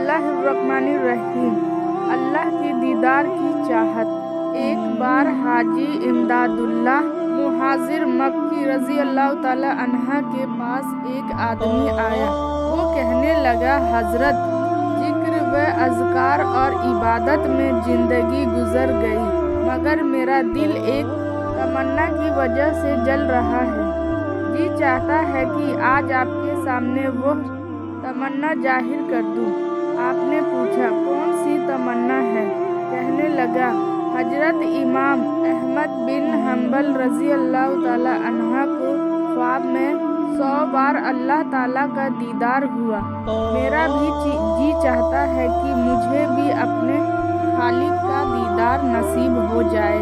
बिस्मिल्लाहिर्रहमानिर्रहीम। अल्लाह के दीदार की चाहत। एक बार हाजी इमदादुल्लाह मुहाजिर मक्की रज़ी अल्लाह ताला अन्हा के पास एक आदमी आया। वो कहने लगा, हजरत, जिक्र व अज़कार और इबादत में ज़िंदगी गुजर गई, मगर मेरा दिल एक तमन्ना की वजह से जल रहा है। जी चाहता है कि आज आपके सामने वो तमन्ना जाहिर कर दूं। आपने पूछा, कौन सी तमन्ना है? कहने लगा, हजरत इमाम अहमद बिन हम्बल रज़ी अल्लाह ताला अन्हा को ख्वाब में 100 बार अल्लाह ताला का दीदार हुआ। मेरा भी जी चाहता है कि मुझे भी अपने खालिक का दीदार नसीब हो जाए।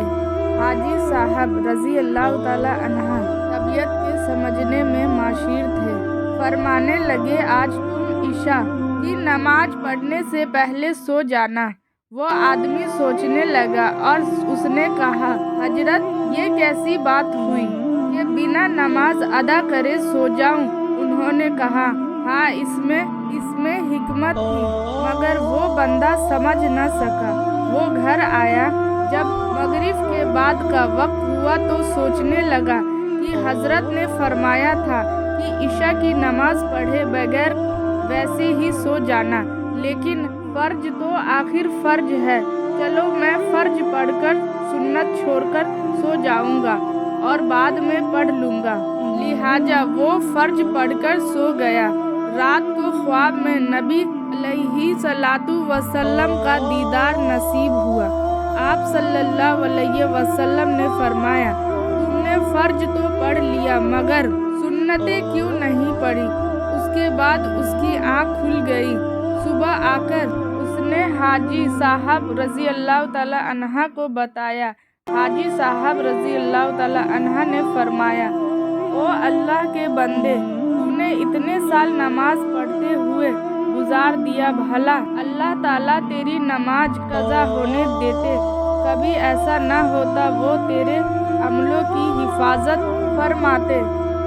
हाजी साहब रज़ी अल्लाह ताला अन्हा तबीयत के समझने में माशिर थे। फरमाने लगे, आज तुम ईशा की नमाज पढ़ने से पहले सो जाना। वो आदमी सोचने लगा और उसने कहा, हजरत, ये कैसी बात हुई कि बिना नमाज अदा करे सो जाऊं? उन्होंने कहा, हाँ, इसमें हिकमत थी, मगर वो बंदा समझ न सका। वो घर आया। जब मगरिब के बाद का वक्त हुआ तो सोचने लगा कि हजरत ने फरमाया था कि ईशा की नमाज पढ़े बगैर वैसे ही सो जाना, लेकिन फर्ज तो आखिर फर्ज है। चलो, मैं फर्ज पढ़कर सुन्नत छोड़कर सो जाऊंगा और बाद में पढ़ लूंगा। लिहाजा वो फर्ज पढ़कर सो गया। रात को ख्वाब में नबी अलैहिस्सलातु वसल्लम का दीदार नसीब हुआ। आप सल्लल्लाहु अलैहि वसल्लम ने फरमाया, तुमने फर्ज तो पढ़ लिया, मगर सुन्नतें क्यों नहीं पढ़ी? उसके बाद उसकी आँख खुल गई। सुबह आकर उसने हाजी साहब रज़ी अल्लाह ताला अन्हा को बताया। हाजी साहब रज़ी अल्लाह ताला अन्हा ने फरमाया, ओ अल्लाह के बंदे, तूने इतने साल नमाज पढ़ते हुए गुजार दिया, भला अल्लाह ताला तेरी नमाज कज़ा होने देते? कभी ऐसा न होता, वो तेरे अमलों की हिफाजत फरमाते।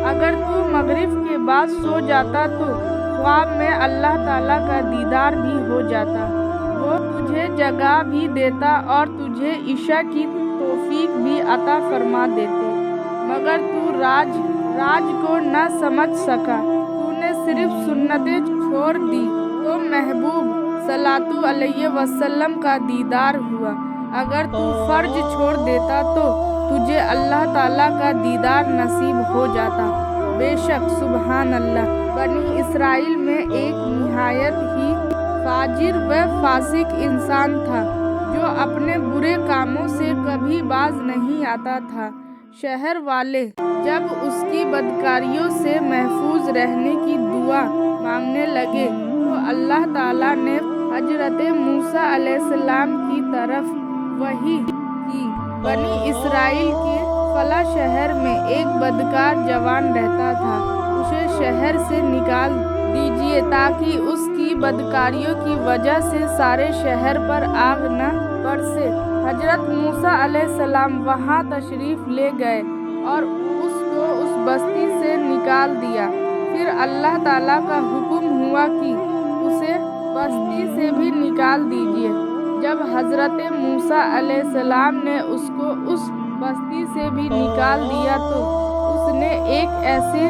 अगर तू मगरिब के बाद सो जाता तो ख्वाब में अल्लाह ताला का दीदार भी हो जाता। वो तुझे जगा भी देता और तुझे ईशा की तौफीक भी अता फरमा देते, मगर तू राज को न समझ सका। तूने सिर्फ सुन्नतें छोड़ दी तो महबूब सल्लल्लाहु अलैहि वसल्लम का दीदार हुआ। अगर तू फर्ज छोड़ देता तो तुझे अल्लाह ताला का दीदार नसीब हो जाता। बेशक सुबहान अल्लाह, बनी इसराइल में एक निहायत ही फाजिर व फासिक इंसान था, जो अपने बुरे कामों से कभी बाज नहीं आता था। शहर वाले जब उसकी बदकारियों से महफूज रहने की दुआ मांगने लगे तो अल्लाह ताला ने हजरत मूसा अलैहिस्सलाम की तरफ वही की। बनी इसराइल के फला शहर में एक बदकार जवान रहता था। उसे शहर से निकाल दीजिए ताकि उसकी बदकारियों की वजह से सारे शहर पर आग न बरसे। हजरत मूसा अलैहिस्सलाम वहाँ तशरीफ ले गए और उसको उस बस्ती से निकाल दिया। फिर अल्लाह ताला का हुक्म हुआ कि उसे बस्ती से भी निकाल दीजिए। जब हजरत मूसा अलैहिस्सलाम ने उसको उस बस्ती से भी निकाल दिया तो उसने एक ऐसे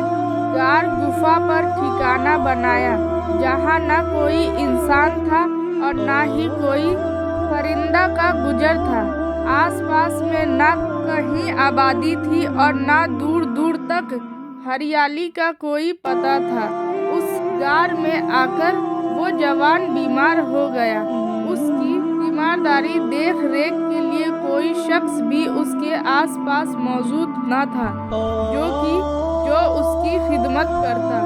गाढ़ गुफा पर ठिकाना बनाया जहाँ न कोई इंसान था और न ही कोई परिंदा का गुजर था। आसपास में न कहीं आबादी थी और न दूर दूर तक हरियाली का कोई पता था। उस गार में आकर वो जवान बीमार हो गया। उसकी तीमारदारी देख रेख के लिए कोई शख्स भी उसके आसपास मौजूद न था जो उसकी खिदमत करता।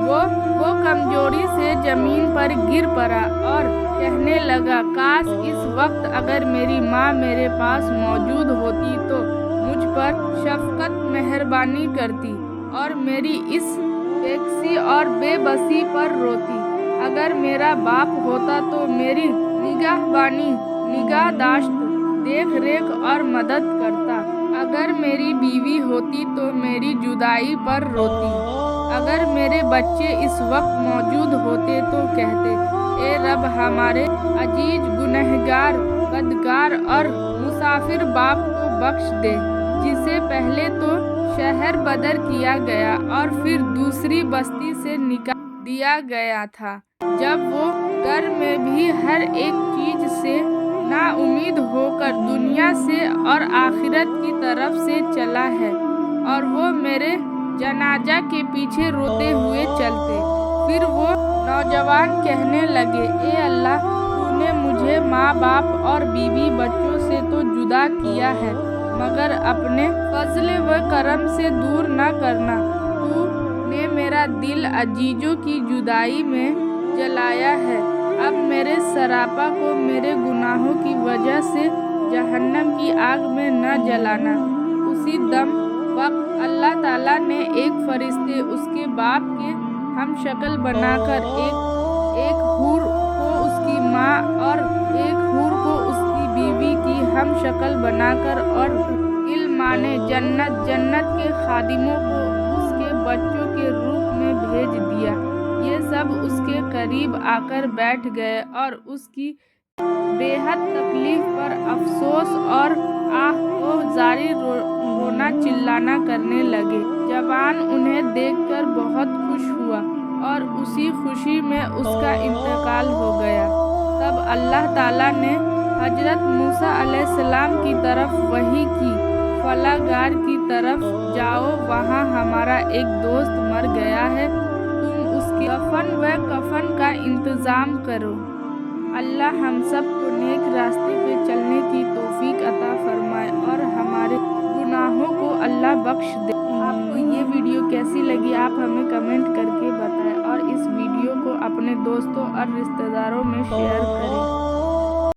वो कमजोरी से जमीन पर गिर पड़ा और कहने लगा, काश इस वक्त अगर मेरी माँ मेरे पास मौजूद होती तो मुझ पर शफकत मेहरबानी करती और मेरी इस बेकसी और बेबसी पर रोती। अगर मेरा बाप होता तो मेरी निगाहबानी, निगाहदाश्त, देख रेख और मदद करता। अगर मेरी बीवी होती तो मेरी जुदाई पर रोती। अगर मेरे बच्चे इस वक्त मौजूद होते तो कहते, ए रब, हमारे अजीज गुनहगार बदकार और मुसाफिर बाप को बख्श दे, जिसे पहले तो शहर बदर किया गया और फिर दूसरी बस्ती से निकाल दिया गया था, जब वो घर में भी हर एक चीज से नाउम्मीद होकर दुनिया से और आखिरत की तरफ से चला है, और वो मेरे जनाजा के पीछे रोते हुए चलते। फिर वो नौजवान कहने लगे, ए अल्लाह, तूने मुझे माँ बाप और बीवी बच्चों से तो जुदा किया है, मगर अपने फजल व करम से दूर न करना। तूने मेरा दिल अजीजों की जुदाई में जलाया है, अब मेरे सरापा को मेरे गुनाहों की वजह से जहन्नम की आग में न जलाना। उसी दम वक्त अल्लाह ताला ने एक फरिश्ते उसके बाप के हम शक्ल बनाकर एक हूर को उसकी माँ और एक हूर को उसकी बीवी की हम शक्ल बनाकर और इल्माने जन्नत के खादिमों को उसके बच्चों के रूप में भेज दिया। ये सब उसके करीब आकर बैठ गए और उसकी बेहद तकलीफ पर अफसोस और आह को जारी रोना चिल्लाना करने लगे। जवान उन्हें देखकर बहुत खुश हुआ और उसी खुशी में उसका इंतकाल हो गया। तब अल्लाह ताला ने हजरत मूसा अलैहिस्सलाम की तरफ वही की, फला गार की तरफ जाओ, वहाँ हमारा एक दोस्त मर गया है, तुम उसके दफन व कफन का इंतज़ाम करो। अल्लाह हम सब को नेक रास्ते पे चलने की तौफीक अता फरमाए और हमारे गुनाहों को अल्लाह बख्श दे। आपको ये वीडियो कैसी लगी आप हमें कमेंट करके बताएं और इस वीडियो को अपने दोस्तों और रिश्तेदारों में शेयर करें।